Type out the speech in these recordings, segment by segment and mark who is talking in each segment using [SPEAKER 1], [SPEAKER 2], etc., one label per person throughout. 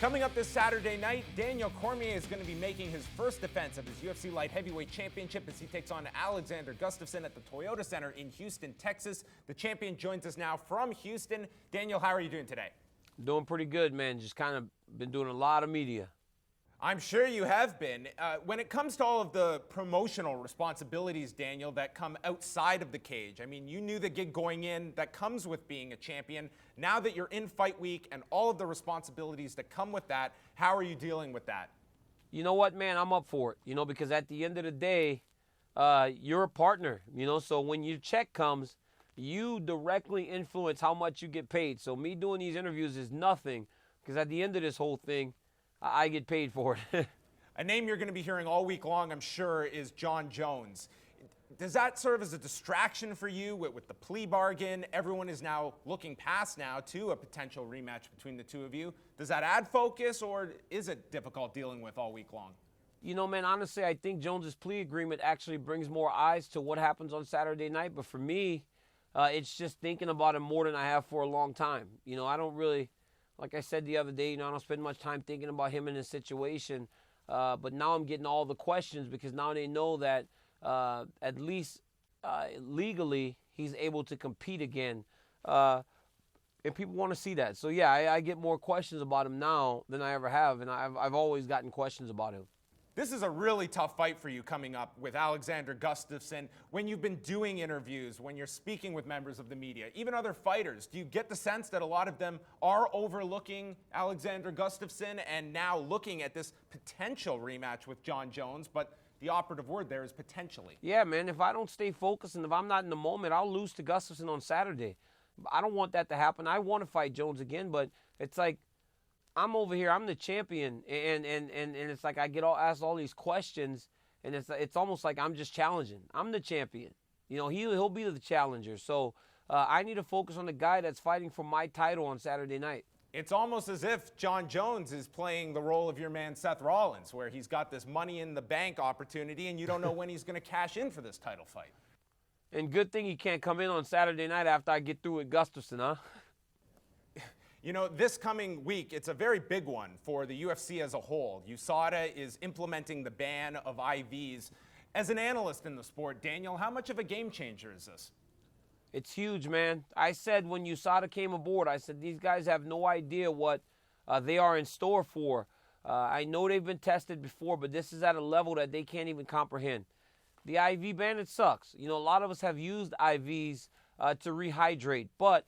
[SPEAKER 1] Coming up this Saturday night, Daniel Cormier is going to be making his first defense of his UFC Light Heavyweight Championship as he takes on Alexander Gustafsson at the Toyota Center in Houston, Texas. The champion joins us now from Houston. Daniel, how are you doing today?
[SPEAKER 2] Doing pretty good, man. Just kind of been doing a lot of media.
[SPEAKER 1] I'm sure you have been. When it comes to all of the promotional responsibilities, Daniel, that come outside of the cage, I mean, you knew the gig going in that comes with being a champion. Now that you're in fight week and all of the responsibilities that come with that, how are you dealing with that?
[SPEAKER 2] You know what, man? I'm up for it, because at the end of the day, you're a partner, so when your check comes, you directly influence how much you get paid. So me doing these interviews is nothing, because at the end of this whole thing, I get paid for it.
[SPEAKER 1] A name you're going to be hearing all week long, I'm sure, is Jon Jones. Does that serve as a distraction for you with the plea bargain? Everyone is now looking past now to a potential rematch between the two of you. Does that add focus, or is it difficult dealing with all week long?
[SPEAKER 2] Man, honestly, I think Jones's plea agreement actually brings more eyes to what happens on Saturday night. But for me, it's just thinking about him more than I have for a long time. I don't really... Like I said the other day, I don't spend much time thinking about him in this situation. But now I'm getting all the questions because now they know that at least legally he's able to compete again. And people want to see that. So, yeah, I get more questions about him now than I ever have. And I've always gotten questions about him.
[SPEAKER 1] This is a really tough fight for you coming up with Alexander Gustafsson. When you've been doing interviews, when you're speaking with members of the media, even other fighters, do you get the sense that a lot of them are overlooking Alexander Gustafsson and now looking at this potential rematch with Jon Jones? But the operative word there is potentially.
[SPEAKER 2] Yeah, man, if I don't stay focused and if I'm not in the moment, I'll lose to Gustafsson on Saturday. I don't want that to happen. I want to fight Jones again, but it's like, I'm over here, I'm the champion, and it's like I get asked all these questions, and it's almost like I'm just challenging. I'm the champion. He'll be the challenger. So I need to focus on the guy that's fighting for my title on Saturday night.
[SPEAKER 1] It's almost as if Jon Jones is playing the role of your man Seth Rollins, where he's got this money in the bank opportunity, and you don't know when he's going to cash in for this title fight.
[SPEAKER 2] And good thing he can't come in on Saturday night after I get through with Gustafsson, huh?
[SPEAKER 1] This coming week, it's a very big one for the UFC as a whole. USADA is implementing the ban of IVs. As an analyst in the sport, Daniel, how much of a game changer is this?
[SPEAKER 2] It's huge, man. I said when USADA came aboard, I said these guys have no idea what they are in store for. I know they've been tested before, but this is at a level that they can't even comprehend. The IV ban, it sucks. A lot of us have used IVs to rehydrate, but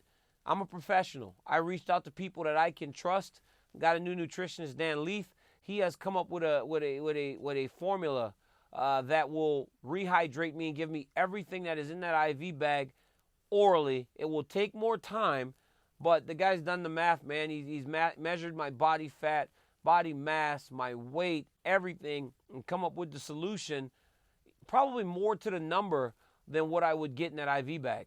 [SPEAKER 2] I'm a professional. I reached out to people that I can trust. Got a new nutritionist, Dan Leaf. He has come up with a formula that will rehydrate me and give me everything that is in that IV bag orally. It will take more time, but the guy's done the math, man. He's measured my body fat, body mass, my weight, everything, and come up with the solution, probably more to the number than what I would get in that IV bag.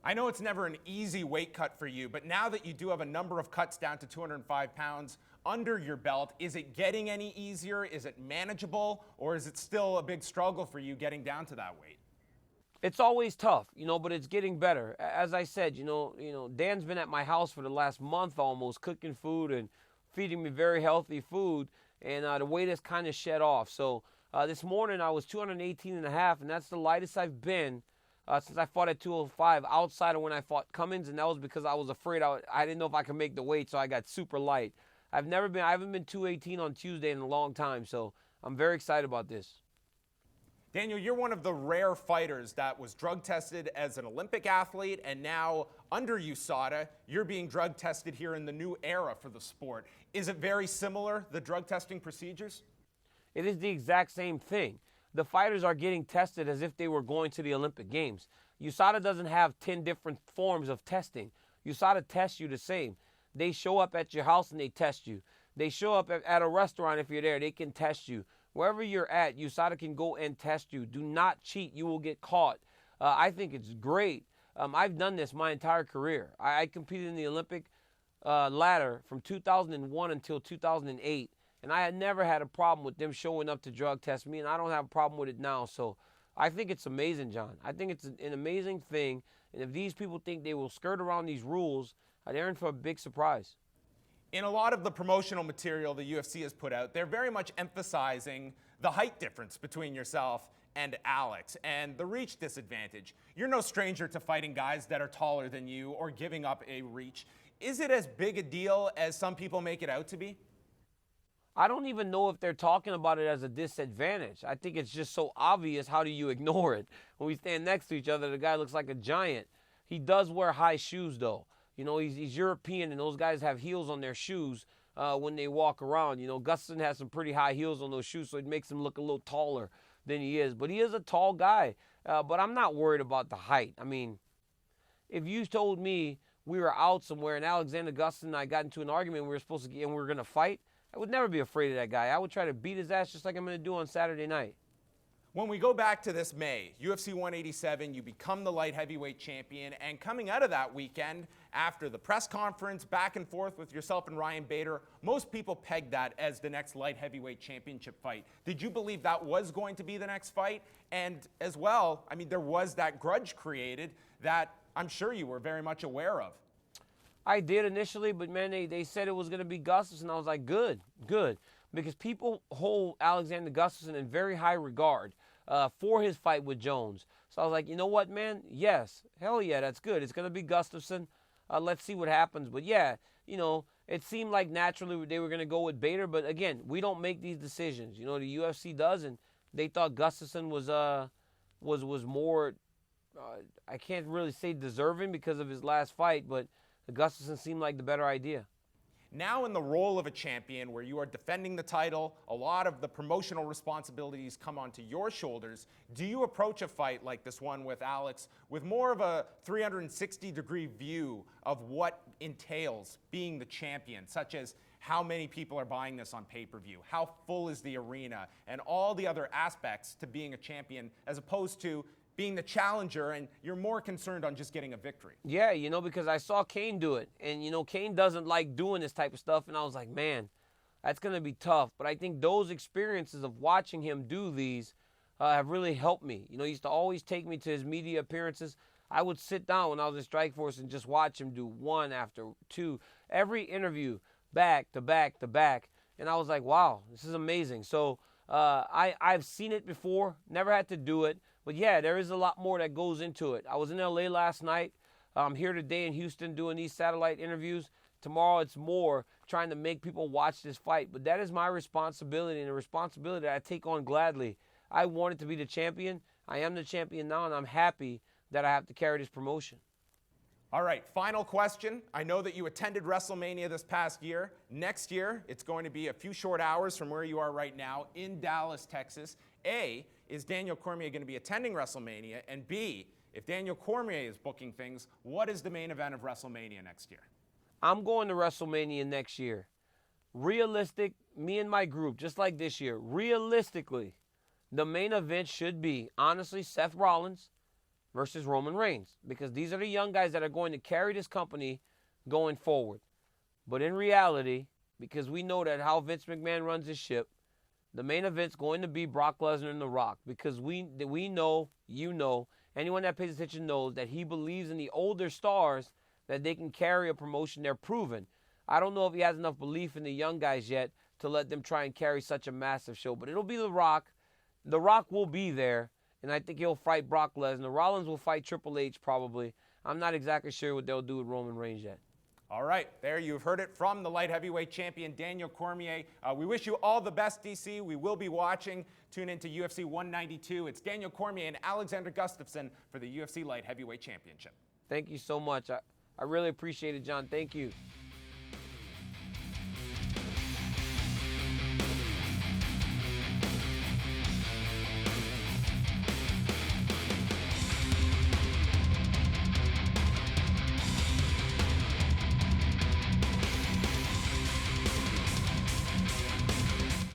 [SPEAKER 1] I know it's never an easy weight cut for you, but now that you do have a number of cuts down to 205 pounds under your belt, is it getting any easier? Is it manageable? Or is it still a big struggle for you getting down to that weight?
[SPEAKER 2] It's always tough, but it's getting better. As I said, Dan's been at my house for the last month almost, cooking food and feeding me very healthy food, and the weight has kind of shed off. So this morning I was 218 and a half, and that's the lightest I've been since I fought at 205, outside of when I fought Cummins, and that was because I was afraid I didn't know if I could make the weight, so I got super light. I haven't been 218 on Tuesday in a long time, so I'm very excited about this.
[SPEAKER 1] Daniel, you're one of the rare fighters that was drug tested as an Olympic athlete, and now under USADA, you're being drug tested here in the new era for the sport. Is it very similar, the drug testing procedures?
[SPEAKER 2] It is the exact same thing. The fighters are getting tested as if they were going to the Olympic Games. USADA doesn't have 10 different forms of testing. USADA tests you the same. They show up at your house and they test you. They show up at a restaurant if you're there. They can test you. Wherever you're at, USADA can go and test you. Do not cheat. You will get caught. I think it's great. I've done this my entire career. I competed in the Olympic ladder from 2001 until 2008. And I had never had a problem with them showing up to drug test me, and I don't have a problem with it now. So I think it's amazing, John. I think it's an amazing thing. And if these people think they will skirt around these rules, they're in for a big surprise.
[SPEAKER 1] In a lot of the promotional material the UFC has put out, they're very much emphasizing the height difference between yourself and Alex and the reach disadvantage. You're no stranger to fighting guys that are taller than you or giving up a reach. Is it as big a deal as some people make it out to be?
[SPEAKER 2] I don't even know if they're talking about it as a disadvantage. I think it's just so obvious. How do you ignore it? When we stand next to each other, the guy looks like a giant. He does wear high shoes, though. You know, he's European, and those guys have heels on their shoes when they walk around. You know, Gustafsson has some pretty high heels on those shoes, so it makes him look a little taller than he is. But he is a tall guy. But I'm not worried about the height. I mean, if you told me we were out somewhere and Alexander Gustafsson and I got into an argument and we were supposed to get, and we were going to fight, I would never be afraid of that guy. I would try to beat his ass just like I'm going to do on Saturday night.
[SPEAKER 1] When we go back to this May, UFC 187, you become the light heavyweight champion, and coming out of that weekend, after the press conference, back and forth with yourself and Ryan Bader, most people pegged that as the next light heavyweight championship fight. Did you believe that was going to be the next fight? And as well, I mean, there was that grudge created that I'm sure you were very much aware of.
[SPEAKER 2] I did initially, but man, they said it was going to be Gustafsson. I was like, good, because people hold Alexander Gustafsson in very high regard for his fight with Jones. So I was like, you know what, man? Yes, hell yeah, that's good. It's going to be Gustafsson. Let's see what happens. But yeah, you know, it seemed like naturally they were going to go with Bader. But again, we don't make these decisions. You know, the UFC does, and they thought Gustafsson was more. I can't really say deserving because of his last fight, but Gustafsson seemed like the better idea.
[SPEAKER 1] Now in the role of a champion where you are defending the title, a lot of the promotional responsibilities come onto your shoulders. Do you approach a fight like this one with Alex with more of a 360-degree view of what entails being the champion, such as how many people are buying this on pay-per-view, how full is the arena, and all the other aspects to being a champion, as opposed to being the challenger and you're more concerned on just getting a victory?
[SPEAKER 2] Yeah, you know, because I saw Kane do it. And, you know, Kane doesn't like doing this type of stuff. And I was like, man, that's going to be tough. But I think those experiences of watching him do these have really helped me. You know, he used to always take me to his media appearances. I would sit down when I was in Strikeforce and just watch him do one after two. Every interview, back to back to back. And I was like, wow, this is amazing. So I've seen it before, never had to do it. But yeah, there is a lot more that goes into it. I was in LA last night. I'm here today in Houston doing these satellite interviews. Tomorrow it's more trying to make people watch this fight. But that is my responsibility, and a responsibility that I take on gladly. I wanted to be the champion. I am the champion now, and I'm happy that I have to carry this promotion.
[SPEAKER 1] All right, final question. I know that you attended WrestleMania this past year. Next year, it's going to be a few short hours from where you are right now in Dallas, Texas. A, is Daniel Cormier going to be attending WrestleMania? And B, if Daniel Cormier is booking things, what is the main event of WrestleMania next year?
[SPEAKER 2] I'm going to WrestleMania next year. Realistic, me and my group, just like this year, realistically, the main event should be, honestly, Seth Rollins versus Roman Reigns, because these are the young guys that are going to carry this company going forward. But in reality, because we know that how Vince McMahon runs his ship, the main event's going to be Brock Lesnar and The Rock, because we know, you know, anyone that pays attention knows that he believes in the older stars that they can carry a promotion. They're proven. I don't know if he has enough belief in the young guys yet to let them try and carry such a massive show, but it'll be The Rock. The Rock will be there, and I think he'll fight Brock Lesnar. Rollins will fight Triple H probably. I'm not exactly sure what they'll do with Roman Reigns yet.
[SPEAKER 1] All right, there you've heard it from the light heavyweight champion, Daniel Cormier. We wish you all the best, DC. We will be watching. Tune into UFC 192. It's Daniel Cormier and Alexander Gustafsson for the UFC Light Heavyweight Championship.
[SPEAKER 2] Thank you so much. I really appreciate it, John. Thank you.